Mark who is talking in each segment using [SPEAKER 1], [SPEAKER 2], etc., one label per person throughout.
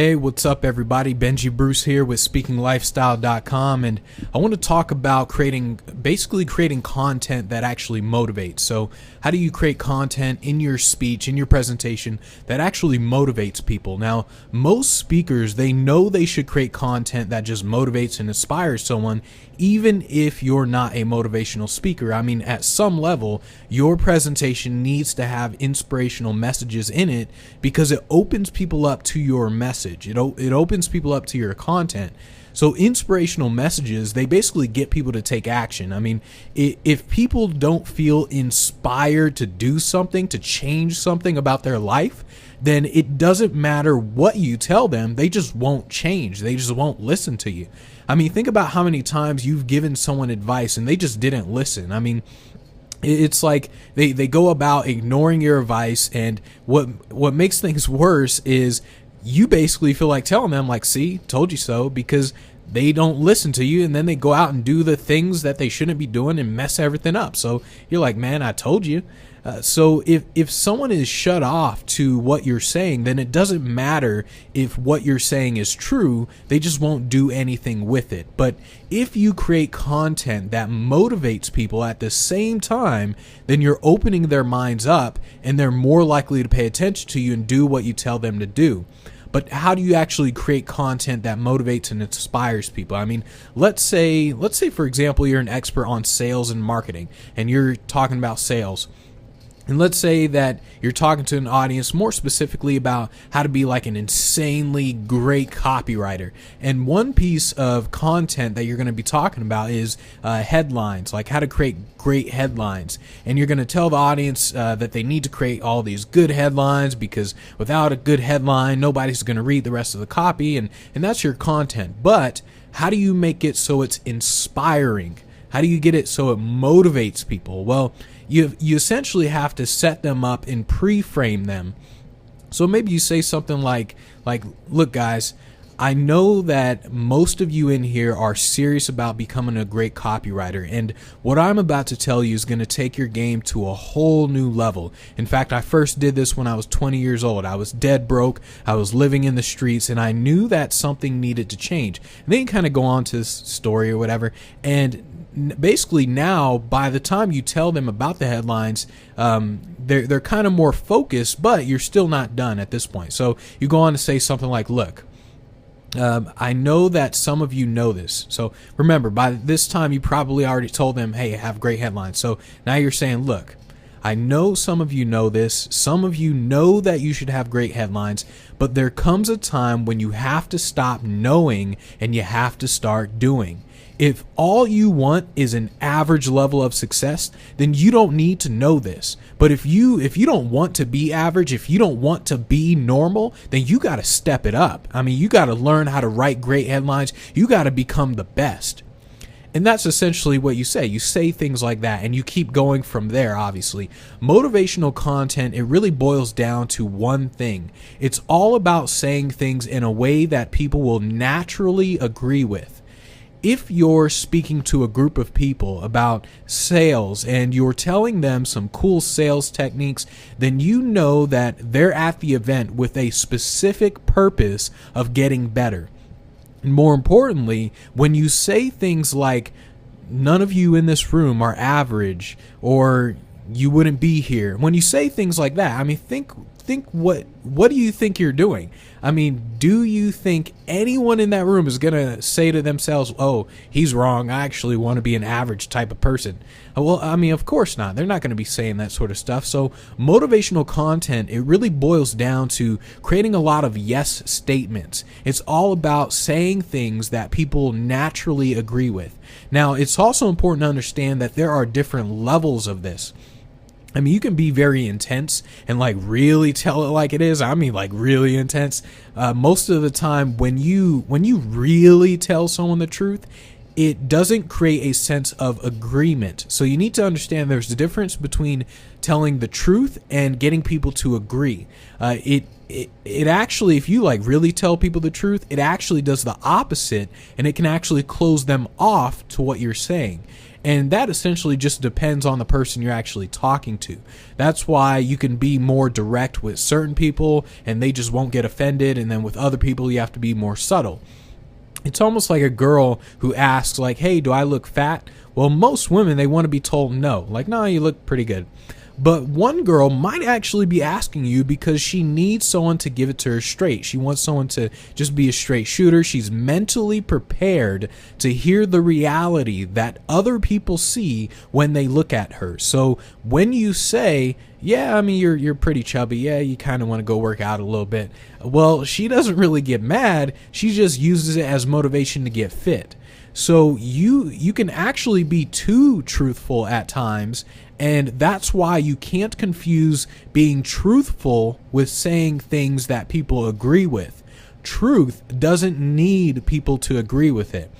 [SPEAKER 1] Hey, what's up, everybody? Benji Bruce here with SpeakingLifestyle.com, and I want to talk about basically creating content that actually motivates. So, how do you create content in your speech, in your presentation, that actually motivates people? Now, most speakers, they know they should create content that just motivates and inspires someone, even if you're not a motivational speaker. I mean, at some level, your presentation needs to have inspirational messages in it because it opens people up to your message. It opens people up to your content. So inspirational messages, they basically get people to take action. I mean, if people don't feel inspired to do something, to change something about their life, then it doesn't matter what you tell them. They just won't change. They just won't listen to you. I mean, think about how many times you've given someone advice and they just didn't listen. I mean, it's like they go about ignoring your advice, and what makes things worse is you basically feel like telling them, like, see, told you so, because they don't listen to you, and then they go out and do the things that they shouldn't be doing and mess everything up. So you're like, man, I told you. So if someone is shut off to what you're saying, then it doesn't matter if what you're saying is true. They just won't do anything with it. But if you create content that motivates people at the same time, then you're opening their minds up, and they're more likely to pay attention to you and do what you tell them to do. But how do you actually create content that motivates and inspires people? I mean, let's say for example, you're an expert on sales and marketing, and you're talking about sales. And let's say that you're talking to an audience more specifically about how to be like an insanely great copywriter. And one piece of content that you're going to be talking about is headlines, like how to create great headlines. And you're going to tell the audience that they need to create all these good headlines, because without a good headline, nobody's going to read the rest of the copy. And that's your content. But how do you make it so it's inspiring? How do you get it so it motivates people? Well, you essentially have to set them up and pre-frame them. So maybe you say something like, look, guys, I know that most of you in here are serious about becoming a great copywriter, and what I'm about to tell you is going to take your game to a whole new level. In fact, I first did this when I was 20 years old. I was dead broke. I was living in the streets, and I knew that something needed to change. And then you kind of go on to this story or whatever, and basically now, by the time you tell them about the headlines, they're kind of more focused, but you're still not done at this point. So you go on to say something like, look, I know that some of you know this. So remember, by this time, you probably already told them, hey, have great headlines. So now you're saying, look, I know some of you know this. Some of you know that you should have great headlines, but there comes a time when you have to stop knowing and you have to start doing. If all you want is an average level of success, then you don't need to know this. But if you don't want to be average, if you don't want to be normal, then you got to step it up. I mean, you got to learn how to write great headlines. You got to become the best. And that's essentially what you say. You say things like that, and you keep going from there, obviously. Motivational content, it really boils down to one thing. It's all about saying things in a way that people will naturally agree with. If you're speaking to a group of people about sales and you're telling them some cool sales techniques, then you know that they're at the event with a specific purpose of getting better. And more importantly, when you say things like, none of you in this room are average, or you wouldn't be here. When you say things like that, I mean, think what do you think you're doing? I mean, do you think anyone in that room is going to say to themselves, oh, he's wrong, I actually want to be an average type of person? Well, I mean, of course not. They're not going to be saying that sort of stuff. So motivational content, it really boils down to creating a lot of yes statements. It's all about saying things that people naturally agree with. Now, it's also important to understand that there are different levels of this. I mean, you can be very intense and like really tell it like it is. I mean, like really intense. Most of the time when you really tell someone the truth, it doesn't create a sense of agreement. So you need to understand there's a difference between telling the truth and getting people to agree. It actually, if you like really tell people the truth, it actually does the opposite, and it can actually close them off to what you're saying. And that essentially just depends on the person you're actually talking to. That's why you can be more direct with certain people and they just won't get offended. And then with other people, you have to be more subtle. It's almost like a girl who asks like, hey, do I look fat? Well, most women, they want to be told no. Like, no, you look pretty good. But one girl might actually be asking you because she needs someone to give it to her straight. She wants someone to just be a straight shooter. She's mentally prepared to hear the reality that other people see when they look at her. So when you say, yeah, I mean, you're pretty chubby. Yeah, you kind of want to go work out a little bit. Well, she doesn't really get mad. She just uses it as motivation to get fit. So you can actually be too truthful at times, and that's why you can't confuse being truthful with saying things that people agree with. Truth doesn't need people to agree with it.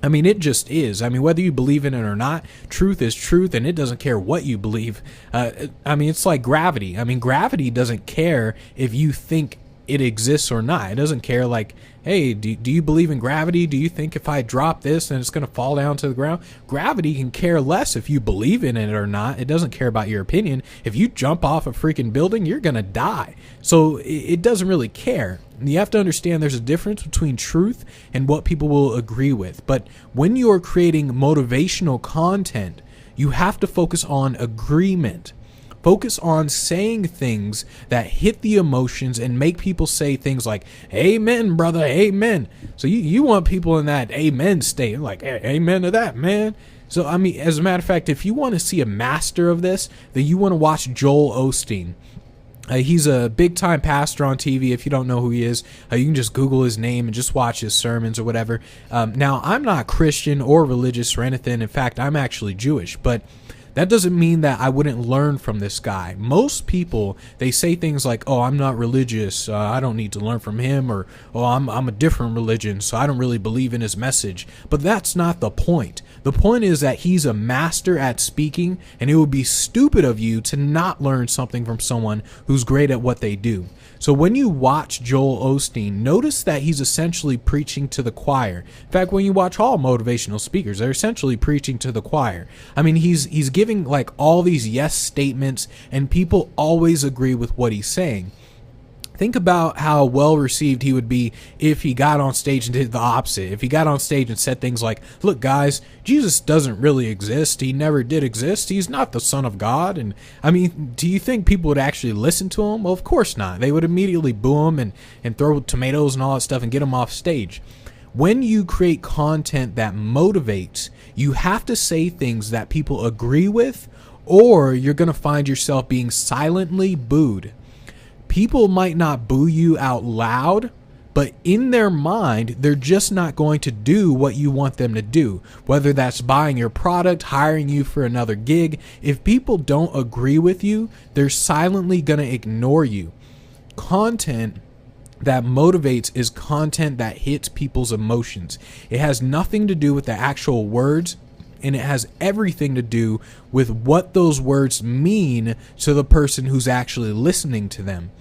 [SPEAKER 1] I mean, it just is. I mean, whether you believe in it or not, truth is truth, and it doesn't care what you believe. I mean, it's like gravity. I mean, gravity doesn't care if you think it exists or not. It doesn't care like, hey, do you believe in gravity? Do you think if I drop this then it's going to fall down to the ground? Gravity can care less if you believe in it or not. It doesn't care about your opinion. If you jump off a freaking building, you're going to die. So it doesn't really care. You have to understand there's a difference between truth and what people will agree with. But when you're creating motivational content, you have to focus on agreement. Focus on saying things that hit the emotions and make people say things like, amen, brother, amen. So you want people in that amen state, like, amen to that, man. So, I mean, as a matter of fact, if you want to see a master of this, then you want to watch Joel Osteen. He's a big-time pastor on TV. If you don't know who he is, you can just Google his name and just watch his sermons or whatever. Now, I'm not Christian or religious or anything. In fact, I'm actually Jewish, but that doesn't mean that I wouldn't learn from this guy. Most people, they say things like, oh, I'm not religious, I don't need to learn from him, or, oh, I'm a different religion, so I don't really believe in his message. But that's not the point. The point is that he's a master at speaking, and it would be stupid of you to not learn something from someone who's great at what they do. So when you watch Joel Osteen, notice that he's essentially preaching to the choir. In fact, when you watch all motivational speakers, they're essentially preaching to the choir. I mean, he's giving like all these yes statements, and people always agree with what he's saying. Think about how well received he would be if he got on stage and did the opposite. If he got on stage and said things like, look, guys, Jesus doesn't really exist. He never did exist. He's not the Son of God. And I mean, do you think people would actually listen to him? Well, of course not. They would immediately boo him and throw tomatoes and all that stuff and get him off stage. When you create content that motivates, you have to say things that people agree with, or you're going to find yourself being silently booed. People might not boo you out loud, but in their mind, they're just not going to do what you want them to do. Whether that's buying your product, hiring you for another gig. If people don't agree with you, they're silently going to ignore you. Content that motivates is content that hits people's emotions. It has nothing to do with the actual words, and it has everything to do with what those words mean to the person who's actually listening to them.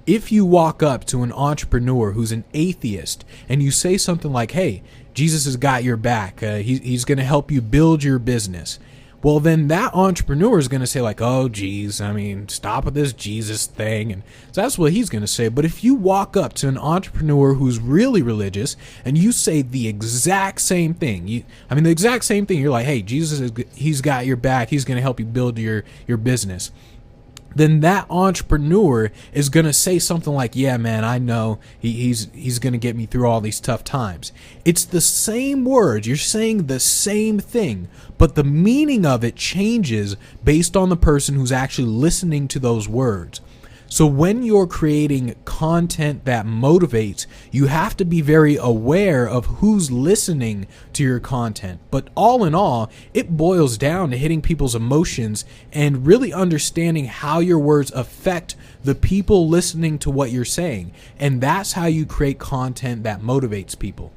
[SPEAKER 1] If you walk up to an entrepreneur who's an atheist and you say something like, hey, Jesus has got your back, he's going to help you build your business, well, then that entrepreneur is going to say like, oh, geez, I mean, stop with this Jesus thing. And so that's what he's going to say. But if you walk up to an entrepreneur who's really religious and you say the exact same thing, the exact same thing, you're like, hey, Jesus, he's got your back. He's going to help you build your business. Then that entrepreneur is going to say something like, yeah, man, I know he's going to get me through all these tough times. It's the same words. You're saying the same thing, but the meaning of it changes based on the person who's actually listening to those words. So when you're creating content that motivates, you have to be very aware of who's listening to your content. But all in all, it boils down to hitting people's emotions and really understanding how your words affect the people listening to what you're saying. And that's how you create content that motivates people.